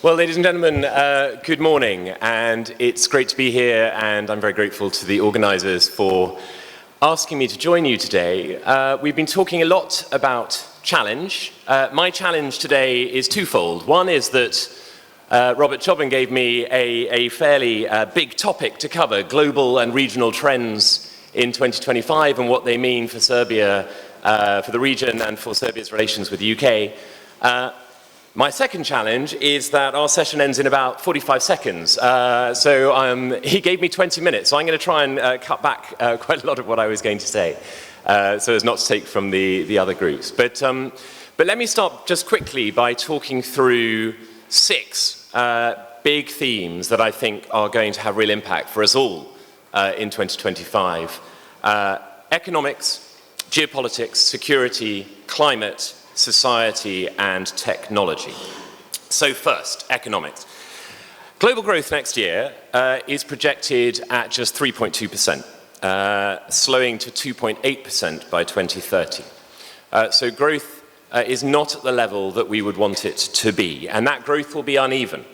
Well, ladies and gentlemen, good morning, and it's great to be here, and I'm very grateful to the organisers for asking me to join you today. We've been talking a lot about challenge. My challenge today is twofold. One is that Robert Chobin gave me a fairly big topic to cover, global and regional trends in 2025 and what they mean for Serbia, for the region, and for Serbia's relations with the UK. My second challenge is that our session ends in about 45 seconds. He gave me 20 minutes, so I'm going to try and cut back quite a lot of what I was going to say, so as not to take from the other groups. But let me start just quickly by talking through 6 big themes that I think are going to have real impact for us all in 2025. Economics, geopolitics, security, climate, society and technology. So first, economics. Global growth next year is projected at just 3.2%, slowing to 2.8% by 2030. So growth is not at the level that we would want it to be, and that growth will be uneven,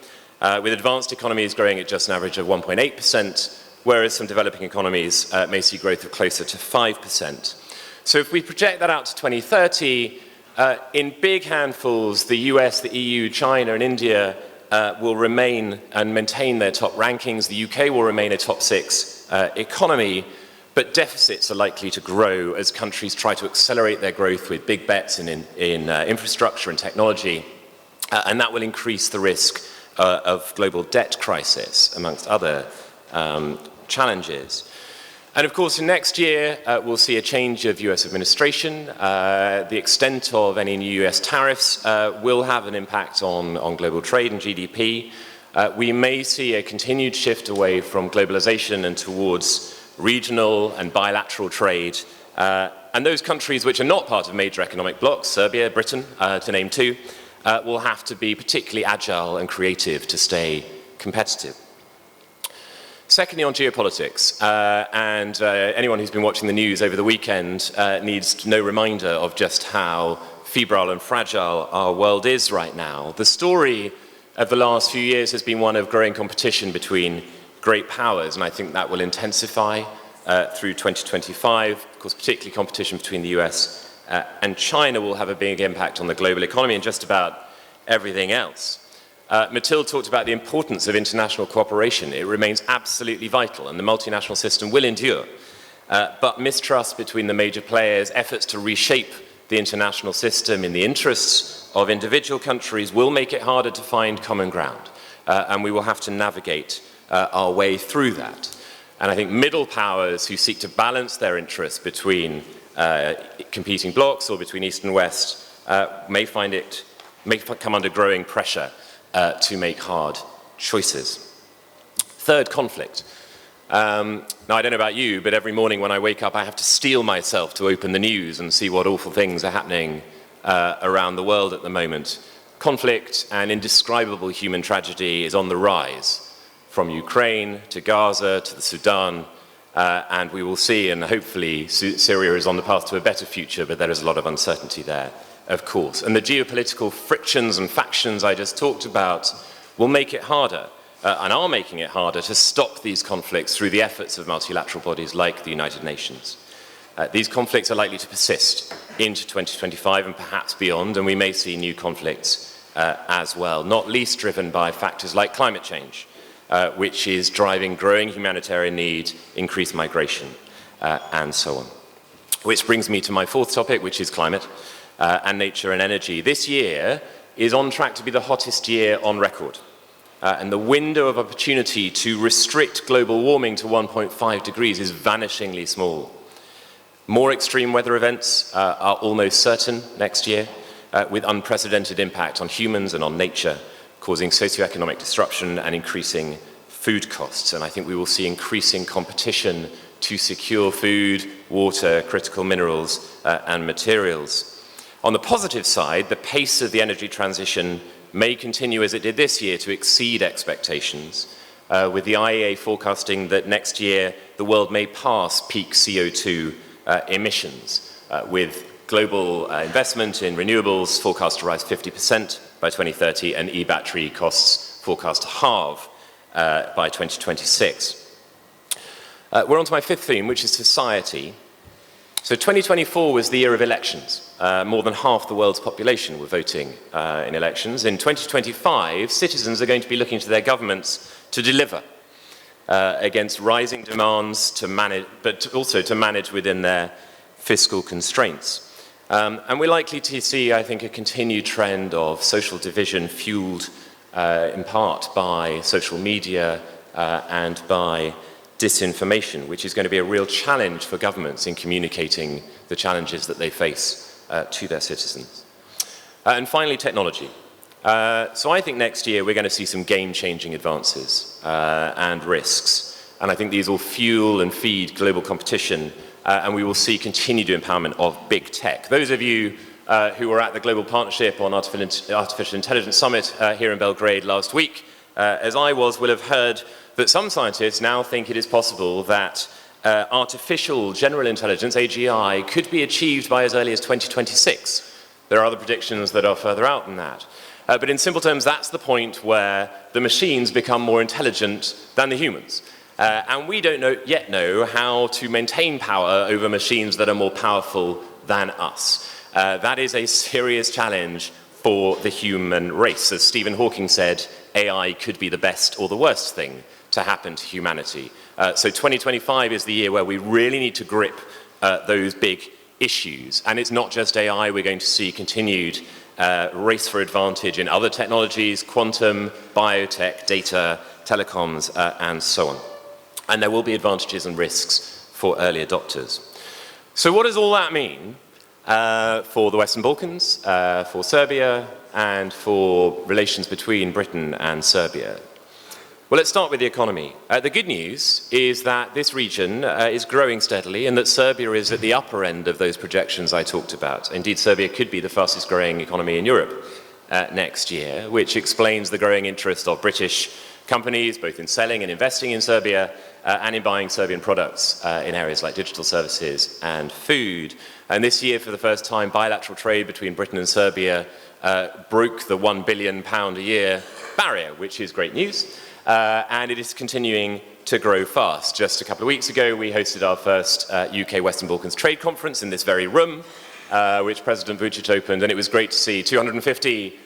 with advanced economies growing at just an average of 1.8%, whereas some developing economies may see growth of closer to 5%. So if we project that out to 2030, in big handfuls, the US, the EU, China and India will remain and maintain their top rankings. The UK will remain a top 6 economy, but deficits are likely to grow as countries try to accelerate their growth with big bets in infrastructure and technology, and that will increase the risk of global debt crisis, amongst other challenges. And of course, in next year, we'll see a change of US administration. The extent of any new US tariffs will have an impact on global trade and GDP. We may see a continued shift away from globalization and towards regional and bilateral trade. And those countries which are not part of major economic blocs, Serbia, Britain, to name 2, will have to be particularly agile and creative to stay competitive. Secondly, on geopolitics, anyone who's been watching the news over the weekend needs no reminder of just how febrile and fragile our world is right now. The story of the last few years has been one of growing competition between great powers, and I think that will intensify through 2025. Of course, particularly competition between the US and China will have a big impact on the global economy and just about everything else. Mathilde talked about the importance of international cooperation. It remains absolutely vital, and the multinational system will endure. But mistrust between the major players, efforts to reshape the international system in the interests of individual countries will make it harder to find common ground, and we will have to navigate our way through that. And I think middle powers who seek to balance their interests between competing blocs or between East and West may come under growing pressure to make hard choices. Third, conflict. Now, I don't know about you, but every morning when I wake up, I have to steel myself to open the news and see what awful things are happening around the world at the moment. Conflict and indescribable human tragedy is on the rise, from Ukraine to Gaza to the Sudan, and we will see, and hopefully Syria is on the path to a better future, but there is a lot of uncertainty there, of course. And the geopolitical frictions and factions I just talked about will make it harder, and are making it harder, to stop these conflicts through the efforts of multilateral bodies like the United Nations. These conflicts are likely to persist into 2025 and perhaps beyond, and we may see new conflicts as well, not least driven by factors like climate change, which is driving growing humanitarian need, increased migration, and so on. Which brings me to my fourth topic, which is climate. And nature and energy. This year is on track to be the hottest year on record. And the window of opportunity to restrict global warming to 1.5 degrees is vanishingly small. More extreme weather events are almost certain next year, with unprecedented impact on humans and on nature, causing socioeconomic disruption and increasing food costs. And I think we will see increasing competition to secure food, water, critical minerals, and materials. On the positive side, the pace of the energy transition may continue as it did this year to exceed expectations, with the IEA forecasting that next year the world may pass peak CO2 emissions, with global investment in renewables forecast to rise 50% by by 2030, and e-battery costs forecast to halve by 2026. We're on to my fifth theme, which is society. So 2024 was the year of elections. More than half the world's population were voting in elections. In 2025, citizens are going to be looking to their governments to deliver against rising demands to manage, but also to manage within their fiscal constraints. And we're likely to see, I think, a continued trend of social division fueled in part by social media and by disinformation, which is going to be a real challenge for governments in communicating the challenges that they face to their citizens. And finally, technology. So I think next year we're going to see some game-changing advances and risks. And I think these will fuel and feed global competition, and we will see continued empowerment of big tech. Those of you who were at the Global Partnership on Artificial Intelligence Summit here in Belgrade last week, as I was, will have heard that some scientists now think it is possible that artificial general intelligence, AGI, could be achieved by as early as 2026. There are other predictions that are further out than that. But in simple terms, that's the point where the machines become more intelligent than the humans. And we don't yet know how to maintain power over machines that are more powerful than us. That is a serious challenge for the human race. As Stephen Hawking said, AI could be the best or the worst thing to happen to humanity. So 2025 is the year where we really need to grip those big issues. And it's not just AI, we're going to see continued race for advantage in other technologies, quantum, biotech, data, telecoms, and so on. And there will be advantages and risks for early adopters. So what does all that mean for the Western Balkans, for Serbia, and for relations between Britain and Serbia? Well, let's start with the economy. The good news is that this region is growing steadily and that Serbia is at the upper end of those projections I talked about. Indeed, Serbia could be the fastest growing economy in Europe next year, which explains the growing interest of British companies, both in selling and investing in Serbia and in buying Serbian products in areas like digital services and food. And this year, for the first time, bilateral trade between Britain and Serbia broke the £1 billion a year barrier, which is great news. And it is continuing to grow fast. Just a couple of weeks ago, we hosted our first UK Western Balkans Trade Conference in this very room, which President Vučić opened, and it was great to see 250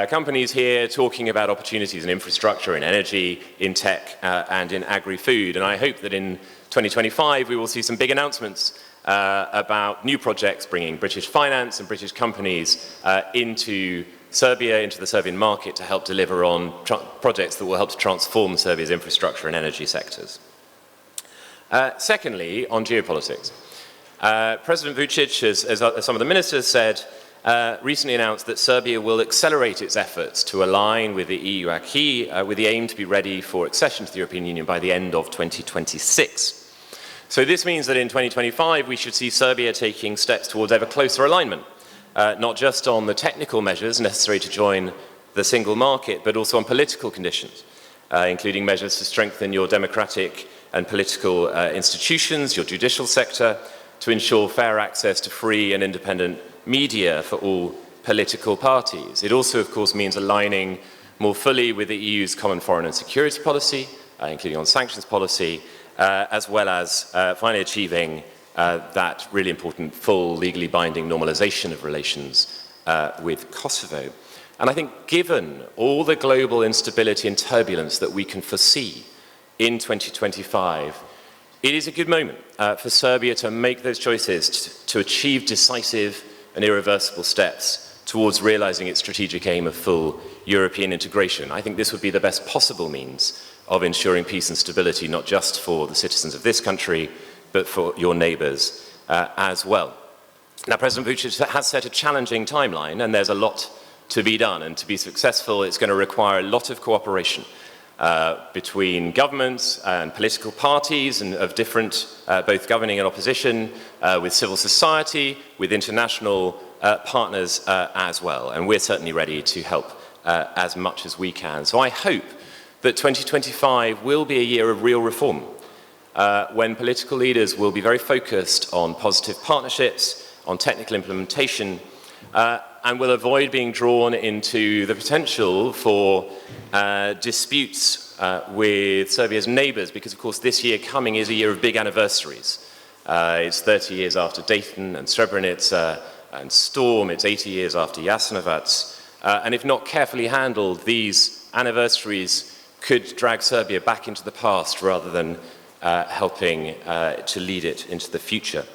companies here talking about opportunities in infrastructure, in energy, in tech, and in agri-food. And I hope that in 2025 we will see some big announcements about new projects bringing British finance and British companies into Serbia, into the Serbian market to help deliver on projects that will help to transform Serbia's infrastructure and energy sectors. Secondly, on geopolitics. President Vučić, as some of the ministers said, recently announced that Serbia will accelerate its efforts to align with the EU acquis with the aim to be ready for accession to the European Union by the end of 2026. So this means that in 2025 we should see Serbia taking steps towards ever closer alignment. Not just on the technical measures necessary to join the single market, but also on political conditions, including measures to strengthen your democratic and political institutions, your judicial sector, to ensure fair access to free and independent media for all political parties. It also, of course, means aligning more fully with the EU's common foreign and security policy, including on sanctions policy, as well as finally achieving that really important full legally binding normalization of relations with Kosovo. And I think given all the global instability and turbulence that we can foresee in 2025, it is a good moment for Serbia to make those choices to achieve decisive and irreversible steps towards realizing its strategic aim of full European integration. I think this would be the best possible means of ensuring peace and stability, not just for the citizens of this country, but for your neighbours as well. Now, President Vučić has set a challenging timeline, and there's a lot to be done. And to be successful, it's going to require a lot of cooperation between governments and political parties and of different, both governing and opposition, with civil society, with international partners as well. And we're certainly ready to help as much as we can. So I hope that 2025 will be a year of real reform, when political leaders will be very focused on positive partnerships, on technical implementation, and will avoid being drawn into the potential for disputes with Serbia's neighbours, because of course this year coming is a year of big anniversaries. It's 30 years after Dayton and Srebrenica and Storm, it's 80 years after Jasenovac, and if not carefully handled, these anniversaries could drag Serbia back into the past rather than helping to lead it into the future.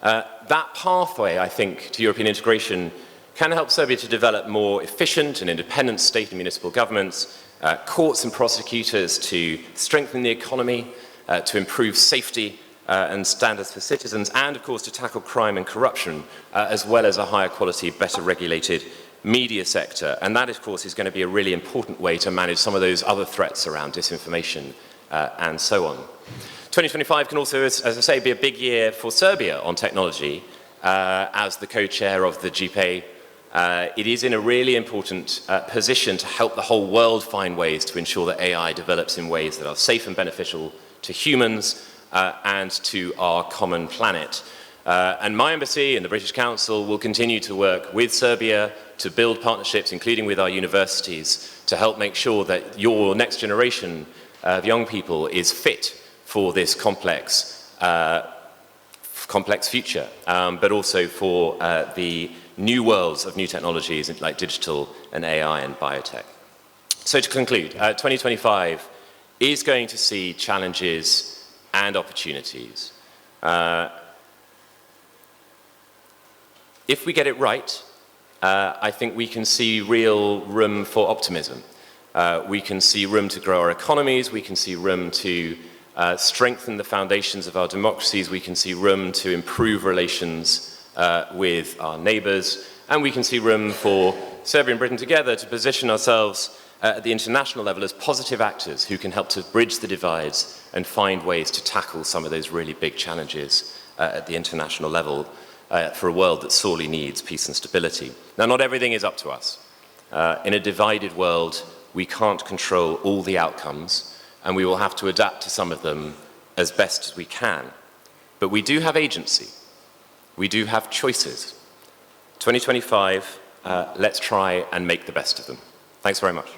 That pathway, I think, to European integration can help Serbia to develop more efficient and independent state and municipal governments, courts and prosecutors to strengthen the economy, to improve safety and standards for citizens, and of course to tackle crime and corruption, as well as a higher quality, better regulated media sector. And that, of course, is going to be a really important way to manage some of those other threats around disinformation and so on. 2025 can also, as I say, be a big year for Serbia on technology. As the co-chair of the GPA, it is in a really important position to help the whole world find ways to ensure that AI develops in ways that are safe and beneficial to humans and to our common planet. And my embassy and the British Council will continue to work with Serbia to build partnerships, including with our universities, to help make sure that your next generation of young people is fit for this complex future, but also for the new worlds of new technologies like digital and AI and biotech. So to conclude, 2025 is going to see challenges and opportunities. If we get it right, I think we can see real room for optimism. We can see room to grow our economies, we can see room to strengthen the foundations of our democracies, we can see room to improve relations with our neighbours, and we can see room for Serbia and Britain together to position ourselves at the international level as positive actors who can help to bridge the divides and find ways to tackle some of those really big challenges at the international level for a world that sorely needs peace and stability. Now, not everything is up to us. In a divided world, we can't control all the outcomes, and we will have to adapt to some of them as best as we can. But we do have agency. We do have choices. 2025, let's try and make the best of them. Thanks very much.